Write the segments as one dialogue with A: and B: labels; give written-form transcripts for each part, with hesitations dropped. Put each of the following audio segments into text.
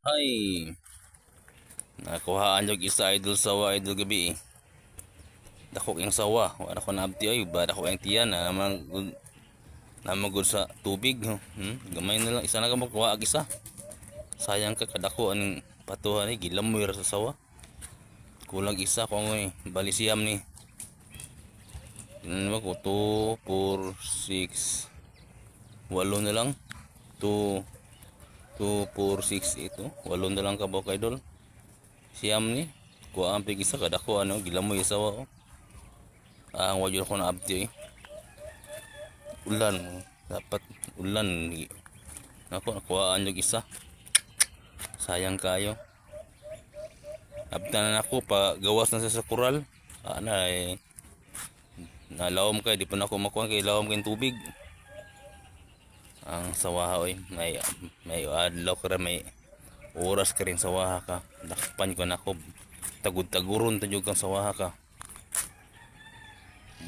A: Ay, nakuhaan yung isa idol sawa idol gabi eh. Dako yung sawa, wala ko na abti ay, ba dako yung tiyan na magud sa tubig. Gamay na lang, isa na ka makuha ag isa. Sayang ka kadako aning patuhan eh, gilamoy ra sa sawa. Kulang isa ko eh, balisiyam ni. Tingnan mo ko, 2, 4, 6, walo na lang. 2, 2, 4, 6, ito. Walo na lang ka ba idol? Siyam ni. Kuha ang pig isa kadako ano, gilamoy sawa oh. Ang wadyo ko na abti eh. Ulan dapat ulan ako nakuhaan yung isa, sayang kayo. Abtan na ako pa gawas na sa kural ana eh, nalawom kay di pa na ako makuha kay lawom kay tubig ang sawaha oy. May adlaw ka may oras ka rin sawaha ka, dakpan ko na ako tagud-taguron tayo kang sawaha ka,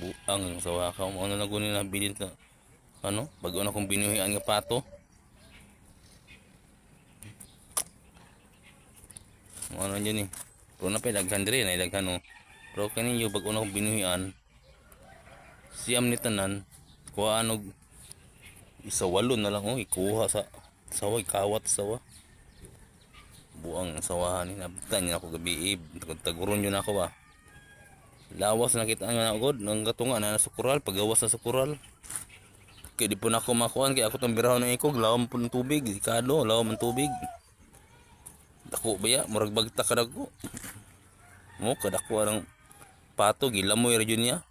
A: buang sawaha ka mo na gunin na bilin ta ano bago na kong binuhian nga pato. Ano dyan eh. Pero na pa daghan diri na daghan no. Pero kaninyo bag una kong binuhian. Siyam ni tanan. Kuha anog isa walo na lang oh ikuha sa sawa ikawat sawa. Buang sawahan ni nabtan niya ako gabi taguron yun ako ba. Lawas na kita nga agod nang gatunga na sa kural pagawas na sa kural. Kaya di po na ako makuhan kaya ako tong biraho ng ikog lawam po ng tubig ikado lawam ng tubig. Dako ba ya murag bagta kadako mo kadako ng pato gilamoy ra jud niya.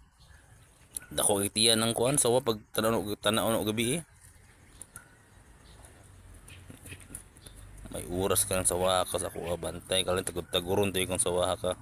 A: Dako kay tiyan ng kuan sawa pag tanaw gabi eh. May oras ka ng sawa ka sa kuha bantay ka lang taguron tayo kung sawa ka.